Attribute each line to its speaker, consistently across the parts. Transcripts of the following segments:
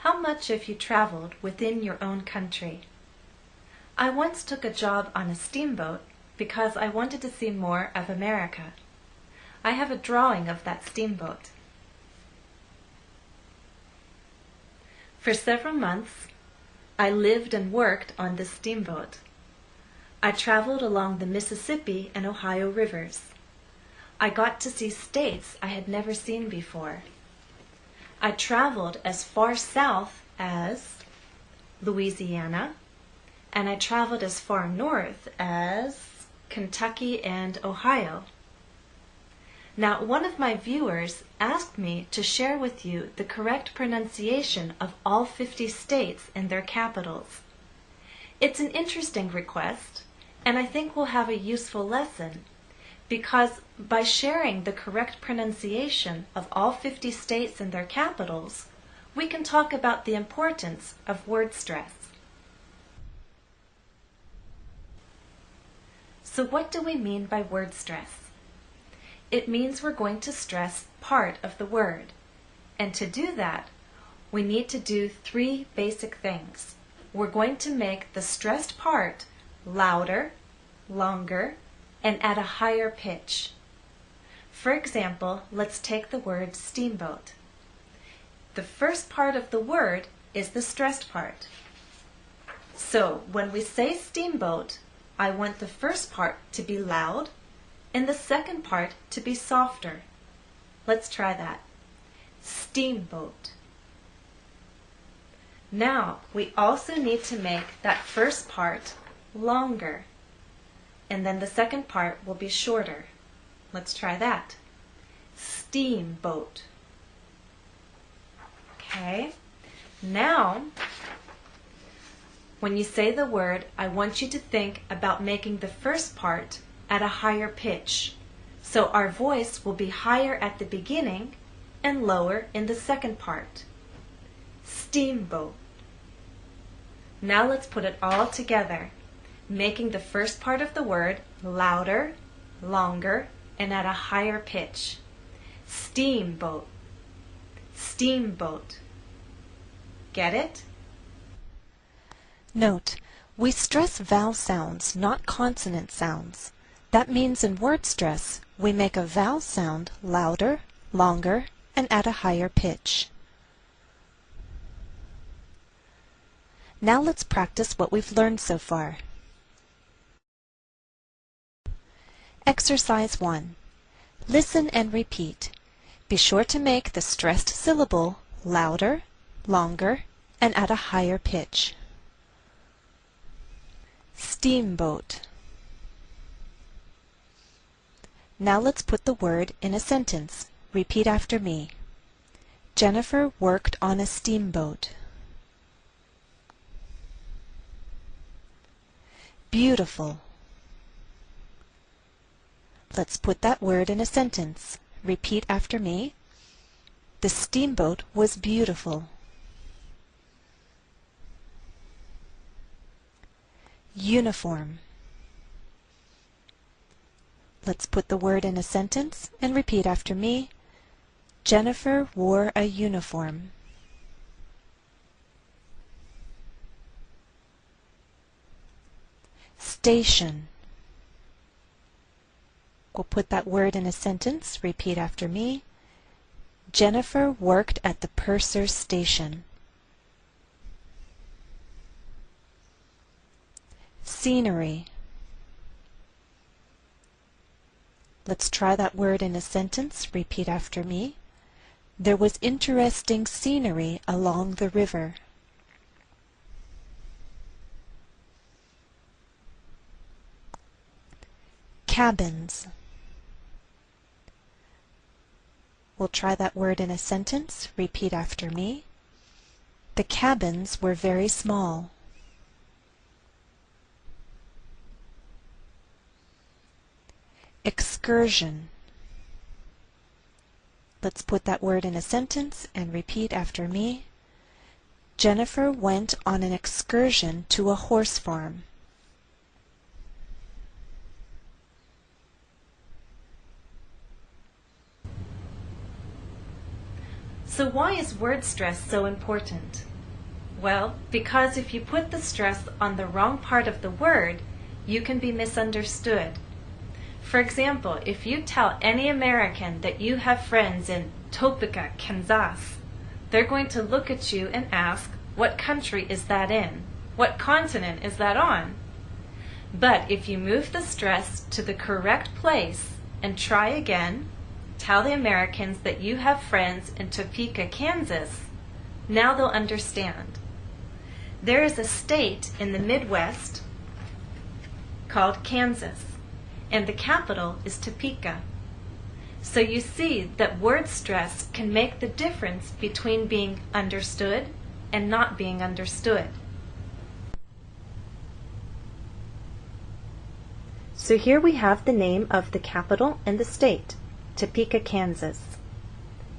Speaker 1: How much have you traveled within your own country? I once took a job on a steamboat because I wanted to see more of America. I have a drawing of that steamboat. For several months, I lived and worked on this steamboat. I traveled along the Mississippi and Ohio rivers. I got to see states I had never seen before. I traveled as far south as Louisiana, and I traveled as far north as Kentucky and Ohio. Now, one of my viewers asked me to share with you the correct pronunciation of all 50 states and their capitals. It's an interesting request, and I think we'll have a useful lesson, because by sharing the correct pronunciation of all 50 states and their capitals, we can talk about the importance of word stress. So what do we mean by word stress? It means we're going to stress part of the word. And to do that, we need to do 3 basic things. We're going to make the stressed part louder, longer, and at a higher pitch. For example, let's take the word steamboat. The first part of the word is the stressed part. So when we say steamboat, I want the first part to be loud and the second part to be softer. Let's try that. Steamboat. Now, we also need to make that first part longer, and then the second part will be shorter. Let's try that. Steamboat. Okay. Now, when you say the word, I want you to think about making the first part at a higher pitch. So our voice will be higher at the beginning and lower in the second part. Steamboat. Now let's put it all together, making the first part of the word louder, longer, and at a higher pitch. Steamboat. Steamboat. Get it?
Speaker 2: Note, we stress vowel sounds, not consonant sounds. That means in word stress, we make a vowel sound louder, longer, and at a higher pitch. Now let's practice what we've learned so far. Exercise 1. Listen and repeat. Be sure to make the stressed syllable louder, longer, and at a higher pitch. Steamboat. Now let's put the word in a sentence. Repeat after me. Jennifer worked on a steamboat. Beautiful. Let's put that word in a sentence. Repeat after me. The steamboat was beautiful. Uniform. Let's put the word in a sentence and repeat after me. Jennifer wore a uniform. Station. We'll put that word in a sentence. Repeat after me. Jennifer worked at the purser's station. Scenery. Let's try that word in a sentence. Repeat after me. There was interesting scenery along the river. Cabins. We'll try that word in a sentence. Repeat after me. The cabins were very small. Excursion. Let's put that word in a sentence and repeat after me. Jennifer went on an excursion to a horse farm.
Speaker 1: So why is word stress so important? Well, because if you put the stress on the wrong part of the word, you can be misunderstood. For example, if you tell any American that you have friends in Topeka, Kansas, they're going to look at you and ask, what country is that in? What continent is that on? But if you move the stress to the correct place and try again, tell the Americans that you have friends in Topeka, Kansas, now they'll understand. There is a state in the Midwest called Kansas, and the capital is Topeka. So you see that word stress can make the difference between being understood and not being understood. So here we have the name of the capital and the state, Topeka, Kansas.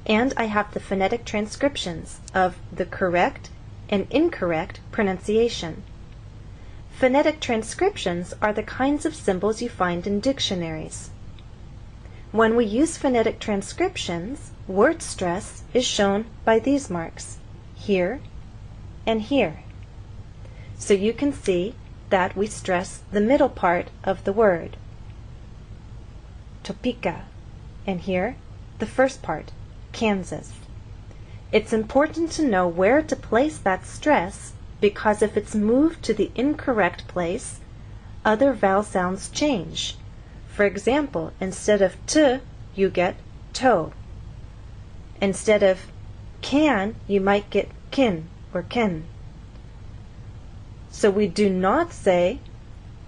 Speaker 1: And I have the phonetic transcriptions of the correct and incorrect pronunciation. Phonetic transcriptions are the kinds of symbols you find in dictionaries. When we use phonetic transcriptions, word stress is shown by these marks, here and here. So you can see that we stress the middle part of the word, Topeka, and here the first part, Kansas. It's important to know where to place that stress because if it's moved to the incorrect place, other vowel sounds change. For example, instead of t, you get toe. Instead of can, you might get kin or ken. So we do not say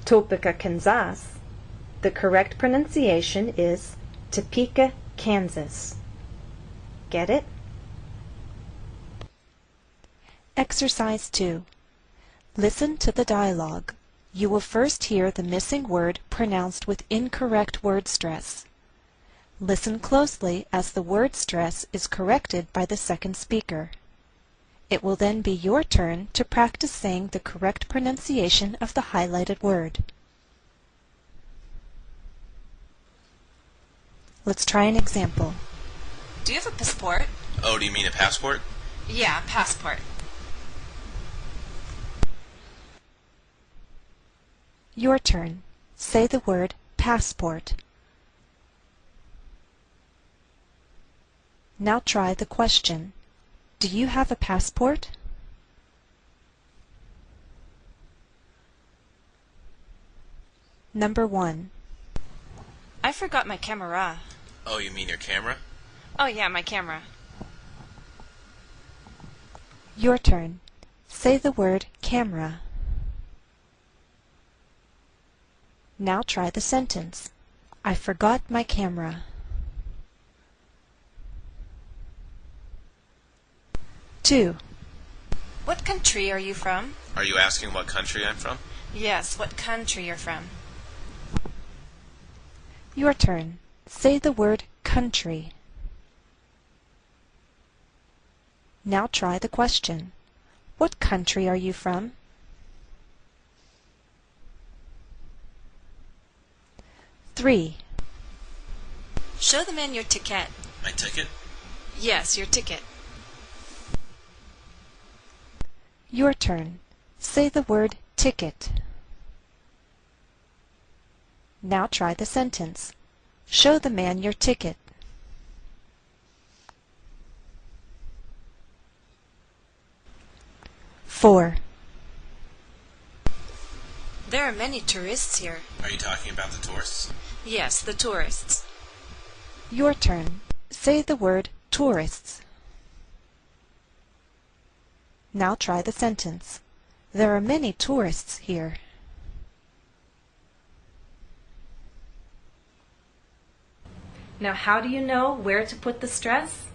Speaker 1: Topeka, Kansas. The correct pronunciation is Topeka, Kansas. Get it?
Speaker 2: Exercise 2. Listen to the dialogue. You will first hear the missing word pronounced with incorrect word stress. Listen closely as the word stress is corrected by the second speaker. It will then be your turn to practice saying the correct pronunciation of the highlighted word. Let's try an example.
Speaker 3: Do you have a passport?
Speaker 4: Oh, do you mean a passport?
Speaker 3: Yeah, passport.
Speaker 2: Your turn. Say the word passport. Now try the question. Do you have a passport? Number 1.
Speaker 3: I forgot my camera.
Speaker 4: Oh, you mean your camera?
Speaker 3: Oh yeah, my camera.
Speaker 2: Your turn. Say the word camera. Now try the sentence. I forgot my camera. 2.
Speaker 3: What country are you from?
Speaker 4: Are you asking what country I'm from?
Speaker 3: Yes, what country you're from.
Speaker 2: Your turn. Say the word country. Now try the question. What country are you from? 3.
Speaker 3: Show the man your ticket.
Speaker 4: My ticket?
Speaker 3: Yes, your ticket.
Speaker 2: Your turn. Say the word ticket. Now try the sentence. Show the man your ticket. 4.
Speaker 3: There are many tourists here.
Speaker 4: Are you talking about the tourists?
Speaker 3: Yes, the tourists.
Speaker 2: Your turn. Say the word tourists. Now try the sentence. There are many tourists here.
Speaker 1: Now how do you know where to put the stress?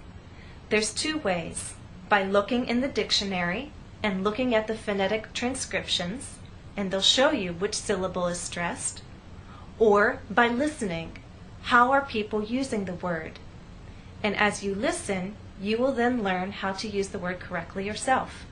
Speaker 1: There's 2 ways. By looking in the dictionary and looking at the phonetic transcriptions, and they'll show you which syllable is stressed, or by listening. How are people using the word? And as you listen, you will then learn how to use the word correctly yourself.